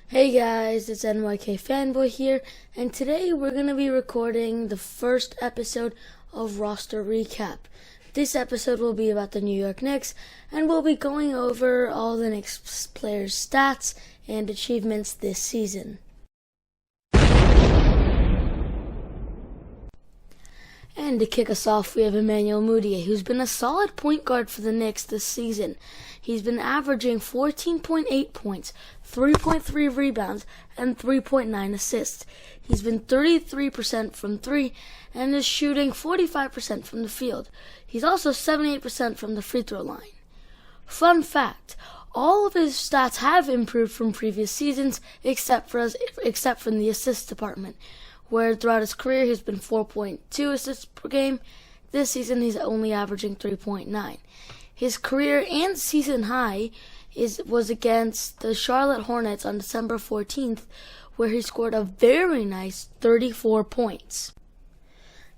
Hey guys, it's NYK Fanboy here, and today we're going to be recording the first episode of Roster Recap. This episode will be about the New York Knicks, and we'll be going over all the Knicks players' stats and achievements this season. And to kick us off, we have Emmanuel Mudiay, who's been a solid point guard for the Knicks this season. He's been averaging 14.8 points, 3.3 rebounds, and 3.9 assists. He's been 33% from 3 and is shooting 45% from the field. He's also 78% from the free throw line. Fun fact, all of his stats have improved from previous seasons except from the assist department, where throughout his career he's been 4.2 assists per game. This season he's only averaging 3.9. His career and season high was against the Charlotte Hornets on December 14th, where he scored a very nice 34 points.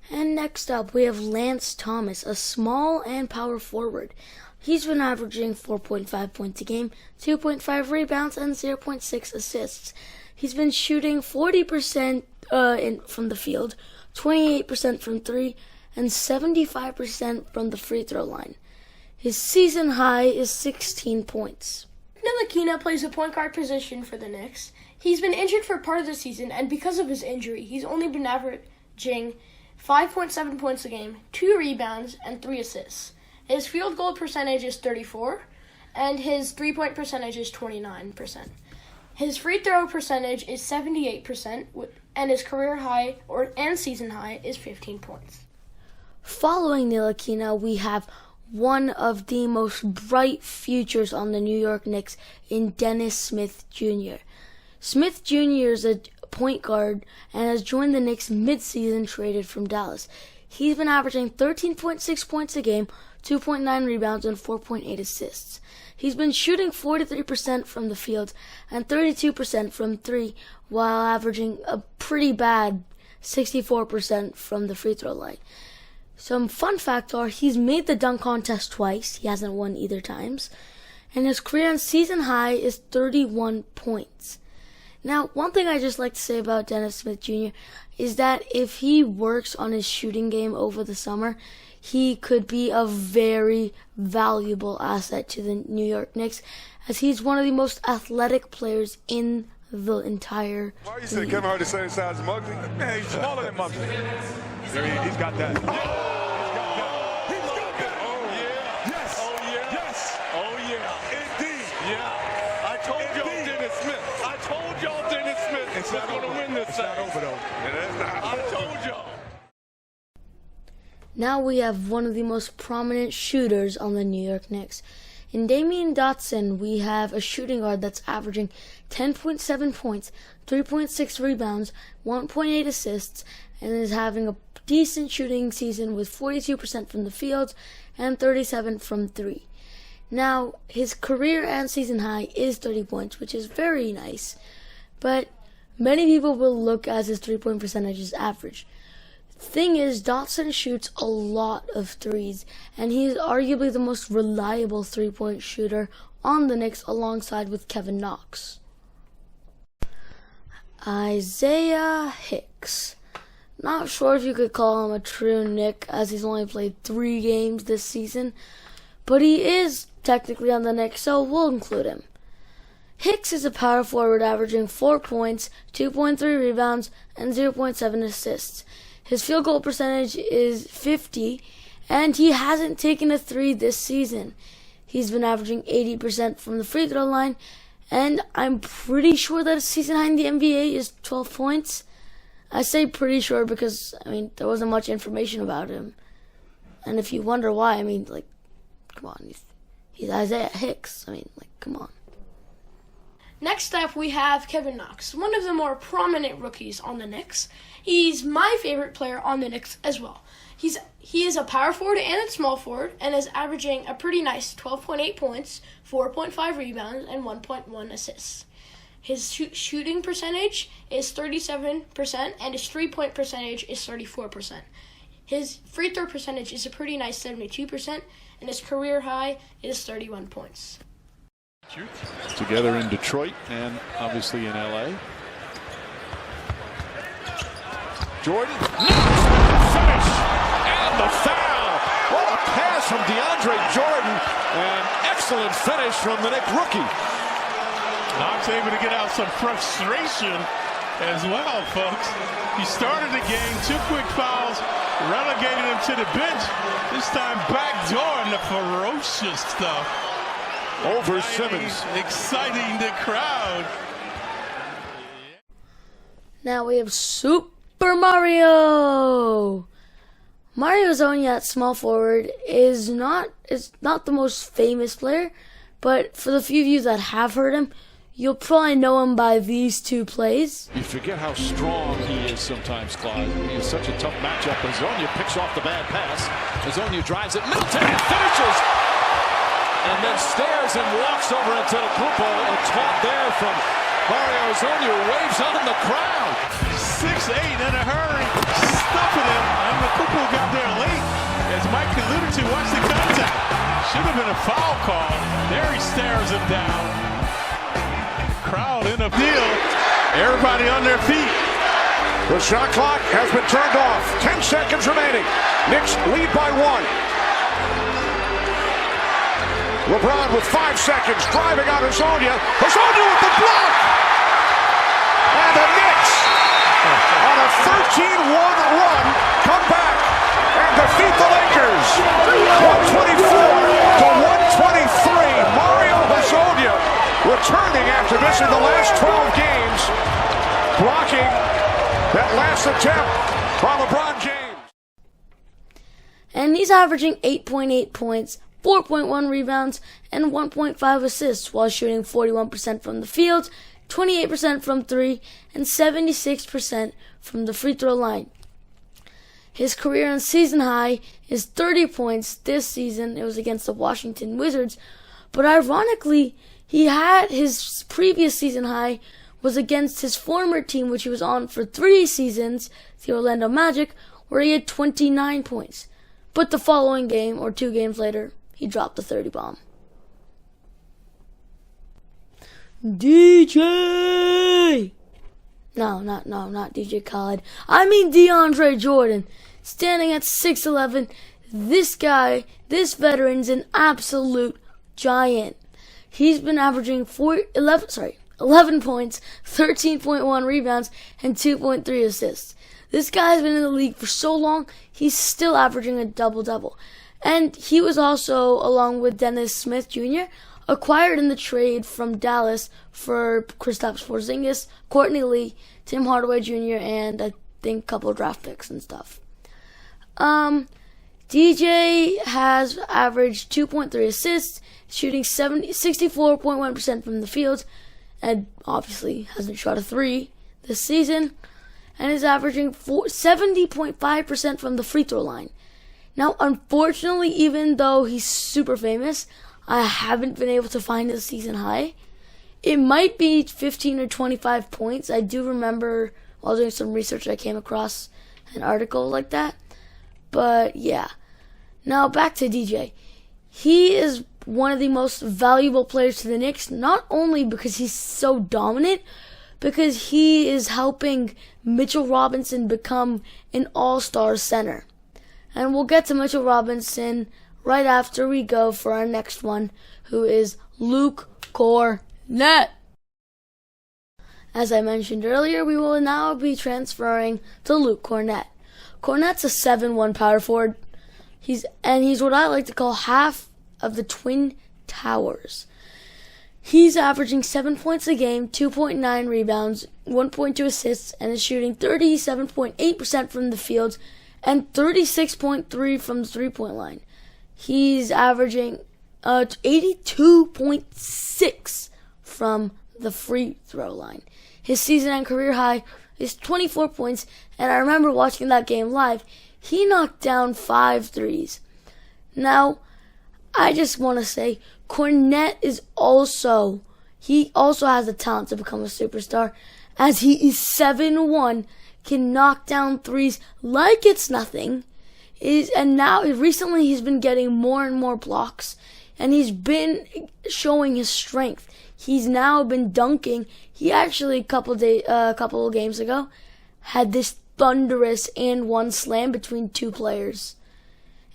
And next up we have Lance Thomas, a small and power forward. He's been averaging 4.5 points a game, 2.5 rebounds, and 0.6 assists. He's been shooting 40% from the field, 28% from 3, and 75% from the free throw line. His season high is 16 points. Ntilikina plays the point guard position for the Knicks. He's been injured for part of the season, and because of his injury, he's only been averaging 5.7 points a game, 2 rebounds, and 3 assists. His field goal percentage is 34, and his three-point percentage is 29%. His free throw percentage is 78%, and his career high and season high is 15 points. Following Ntilikina, we have one of the most bright futures on the New York Knicks in Dennis Smith Jr. Smith Jr. is a point guard and has joined the Knicks mid-season, traded from Dallas. He's been averaging 13.6 points a game, 2.9 rebounds, and 4.8 assists. He's been shooting 43% from the field and 32% from 3, while averaging a pretty bad 64% from the free throw line. Some fun facts are he's made the dunk contest twice. He hasn't won either times. And his career and season high is 31 points. Now, one thing I just like to say about Dennis Smith Jr. is that if he works on his shooting game over the summer, he could be a very valuable asset to the New York Knicks, as he's one of the most athletic players in the entire Why you say Kevin Hart the same size as Muggsy? Man, he's smaller than Muggsy. He's got that. Oh, he's got that. Oh, yeah. Yes. Oh, yeah. Yes. Oh, yeah. Indeed. Yeah. I told y'all Dennis Smith is going to win this thing. It's not over, though. I told y'all. Now we have one of the most prominent shooters on the New York Knicks. In Damian Dotson, we have a shooting guard that's averaging 10.7 points, 3.6 rebounds, 1.8 assists, and is having a decent shooting season with 42% from the field and 37% from 3. Now, his career and season high is 30 points, which is very nice, but many people will look at his 3-point percentage as average. Thing is, Dotson shoots a lot of threes, and he is arguably the most reliable 3-point shooter on the Knicks, alongside with Kevin Knox. Isaiah Hicks. Not sure if you could call him a true Knick, as he's only played 3 games this season, but he is technically on the Knicks, so we'll include him. Hicks is a power forward averaging 4 points, 2.3 rebounds, and 0.7 assists. His field goal percentage is 50, and he hasn't taken a 3 this season. He's been averaging 80% from the free throw line, and I'm pretty sure that his season high in the NBA is 12 points. I say pretty sure because, there wasn't much information about him. And if you wonder why, come on, he's Isaiah Hicks. Come on. Next up, we have Kevin Knox, one of the more prominent rookies on the Knicks. He's my favorite player on the Knicks as well. He is a power forward and a small forward, and is averaging a pretty nice 12.8 points, 4.5 rebounds, and 1.1 assists. His shooting percentage is 37%, and his three-point percentage is 34%. His free throw percentage is a pretty nice 72%, and his career high is 31 points. Together in Detroit and obviously in LA. Jordan, finish, and the foul. What a pass from DeAndre Jordan, and excellent finish from the Knicks rookie. Knox able to get out some frustration as well, folks. He started the game, 2 quick fouls, relegated him to the bench. This time backdooring the ferocious stuff. Over Simmons. Exciting the crowd. Now we have Super Mario. Mario Hezonja at small forward is not the most famous player, but for the few of you that have heard him, you'll probably know him by these two plays. You forget how strong he is sometimes, Clyde. He is such a tough matchup. Hezonja picks off the bad pass. Hezonja drives it, Middleton, and finishes. And then stares and walks over into the Kupo. A taunt there from Mario Hezonja, waves on the crowd. 6'8" in a hurry, stuffing him, and the Kupo got there late. As Mike alluded to, watch the contact. Should have been a foul call. There he stares him down. Crowd in the field. Everybody on their feet. The shot clock has been turned off. 10 seconds remaining. Knicks lead by 1. LeBron with 5 seconds, driving out Hezonja. Hezonja with the block! And the Knicks, on a 13-1 run, come back and defeat the Lakers. 124 to 123. Mario Hezonja returning after this in the last 12 games, blocking that last attempt by LeBron James. And he's averaging 8.8 points, 4.1 rebounds, and 1.5 assists while shooting 41% from the field, 28% from 3, and 76% from the free throw line. His career and season high is 30 points this season. It was against the Washington Wizards. But ironically, he had his previous season high was against his former team, which he was on for 3 seasons, the Orlando Magic, where he had 29 points. But the following game, or 2 games later, he dropped the 30 bomb. DJ! No, not DJ Khaled. I mean DeAndre Jordan. Standing at 6'11", this guy, this veteran's an absolute giant. He's been averaging 11 points, 13.1 rebounds, and 2.3 assists. This guy's been in the league for so long, he's still averaging a double-double. And he was also, along with Dennis Smith Jr., acquired in the trade from Dallas for Kristaps Porzingis, Courtney Lee, Tim Hardaway Jr., and I think a couple of draft picks and stuff. DJ has averaged 2.3 assists, shooting 64.1% from the field, and obviously hasn't shot a 3 this season, and is averaging 70.5% from the free throw line. Now, unfortunately, even though he's super famous, I haven't been able to find his season high. It might be 15 or 25 points. I do remember while doing some research I came across an article like that. But yeah. Now back to DJ. He is one of the most valuable players to the Knicks, not only because he's so dominant, because he is helping Mitchell Robinson become an all-star center. And we'll get to Mitchell Robinson right after we go for our next one, who is Luke Kornet. As I mentioned earlier, we will now be transferring to Luke Kornet. Kornet's a 7'1" power forward. He's what I like to call half of the Twin Towers. He's averaging 7 points a game, 2.9 rebounds, 1.2 assists, and is shooting 37.8% from the field and 36.3% from the three-point line. He's averaging 82.6% from the free throw line. His season and career high is 24 points, and I remember watching that game live. He knocked down 5 threes. Now, I just want to say, Kornet is also, he also has the talent to become a superstar, as he is 7'1", can knock down threes like it's nothing. And now recently he's been getting more and more blocks, and he's been showing his strength. He's now been dunking. He actually a couple of games ago had this thunderous and one slam between two players.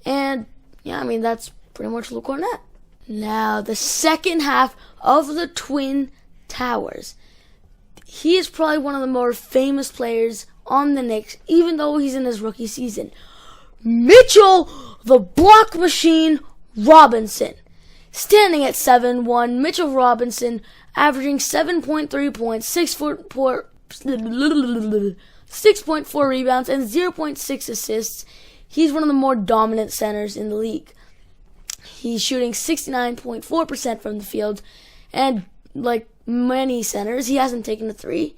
And yeah, I mean, that's pretty much Luke Cornett. Now, the second half of the Twin Towers. He is probably one of the more famous players on the Knicks, even though he's in his rookie season. Mitchell, the block machine, Robinson. Standing at 7'1", Mitchell Robinson, averaging 7.3 points, 6.4 rebounds, and 0.6 assists. He's one of the more dominant centers in the league. He's shooting 69.4% from the field, and like many centers, he hasn't taken a three.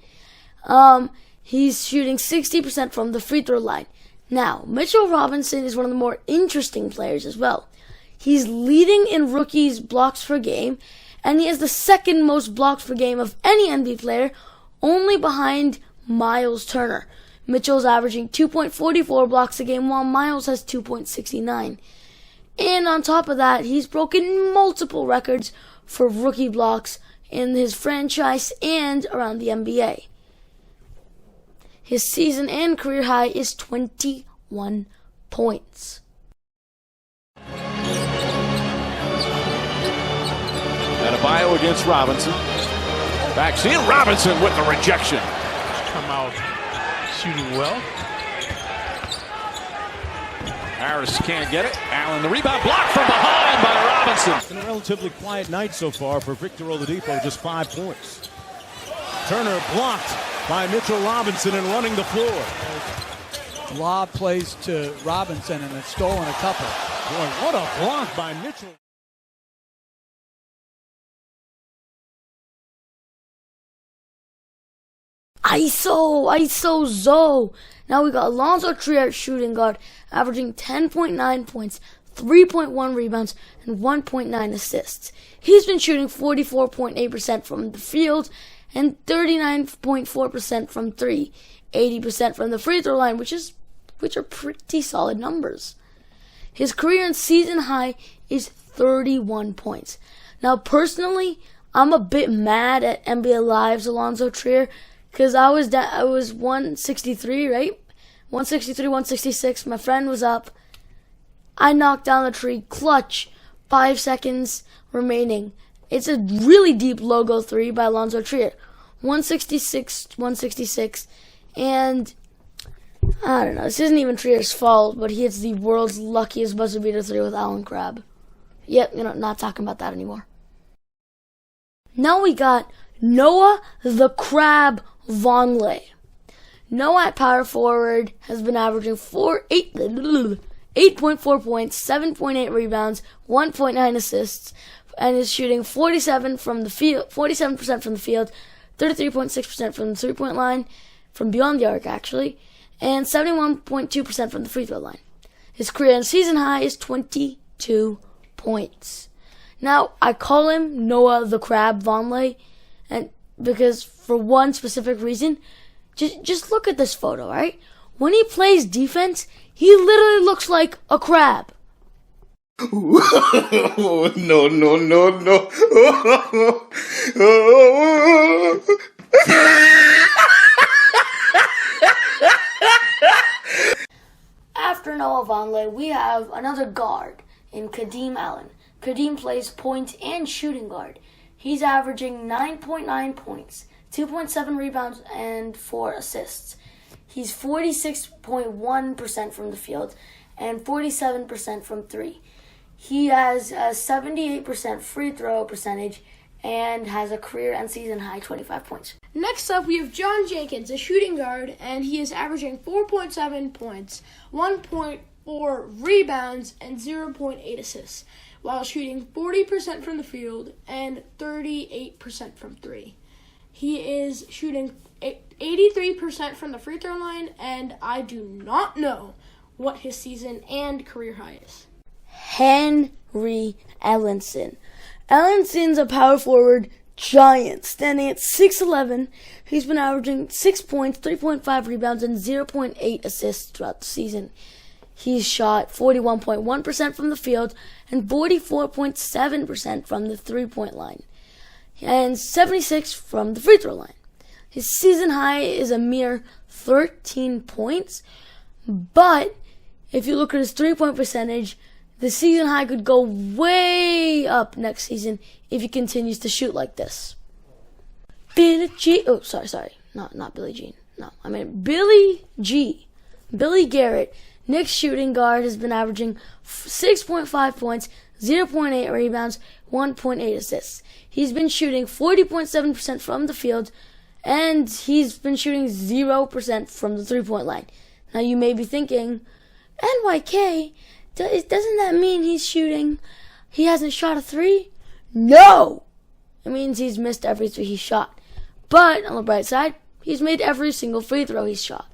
He's shooting 60% from the free throw line. Now, Mitchell Robinson is one of the more interesting players as well. He's leading in rookies' blocks per game, and he has the second most blocks per game of any NBA player, only behind Miles Turner. Mitchell's averaging 2.44 blocks a game, while Miles has 2.69. And on top of that, he's broken multiple records for rookie blocks in his franchise and around the NBA. His season and career high is 21 points. Adebayo against Robinson. Backs in. Robinson with the rejection. Come out shooting well. Harris can't get it. Allen, the rebound, blocked from behind by Robinson. It's been a relatively quiet night so far for Victor Oladipo, just 5 points. Turner blocked by Mitchell Robinson and running the floor. Lob plays to Robinson and it's stolen a couple. Boy, what a block by Mitchell. ISO Zoe. Now we got Alonzo Trier at shooting guard, averaging 10.9 points, 3.1 rebounds, and 1.9 assists. He's been shooting 44.8% from the field and 39.4% from three, 80% from the free throw line, which are pretty solid numbers. His career and season high is 31 points. Now, personally, I'm a bit mad at NBA Live's Alonzo Trier, because I was 163, right? 163, 166. My friend was up. I knocked down the tree, clutch, 5 seconds remaining. It's a really deep logo three by Alonzo Trier. 166, 166. And I don't know, this isn't even Trier's fault, but he hits the world's luckiest buzzer beater three with Allen Crabbe. Yep, not talking about that anymore. Now we got Noah the Crab Vonleh. Noah at power forward has been averaging 8.4 points, 7.8 rebounds, 1.9 assists, and is shooting 47% from the field, 33.6% from the three-point line, from beyond the arc actually, and 71.2% from the free throw line. His career and season high is 22 points. Now, I call him Noah the Crab Vonleh, and because for one specific reason, just look at this photo, right? When he plays defense, he literally looks like a crab. Oh, no. After Noah Vonleh, we have another guard in Kadeem Allen. Kadeem plays point and shooting guard. He's averaging 9.9 points, 2.7 rebounds, and 4 assists. He's 46.1% from the field and 47% from three. He has a 78% free throw percentage and has a career and season high 25 points. Next up, we have John Jenkins, a shooting guard, and he is averaging 4.7 points, 1.4 rebounds, and 0.8 assists, while shooting 40% from the field and 38% from three. He is shooting 83% from the free throw line, and I do not know what his season and career high is. Henry Ellenson. Ellenson's a power forward, giant, standing at 6'11". He's been averaging 6 points, 3.5 rebounds, and 0.8 assists throughout the season. He's shot 41.1% from the field and 44.7% from the three-point line, and 76% from the free throw line. His season high is a mere 13 points, but if you look at his three-point percentage, the season high could go way up next season if he continues to shoot like this. Billy G. Oh, sorry. Not Billie Jean. No, I mean Billy G. Billy Garrett, Knicks shooting guard, has been averaging 6.5 points, 0.8 rebounds, 1.8 assists. He's been shooting 40.7% from the field, and he's been shooting 0% from the three-point line. Now you may be thinking, NYK, doesn't that mean he hasn't shot a three? No! It means he's missed every three he shot. But on the bright side, he's made every single free throw he's shot.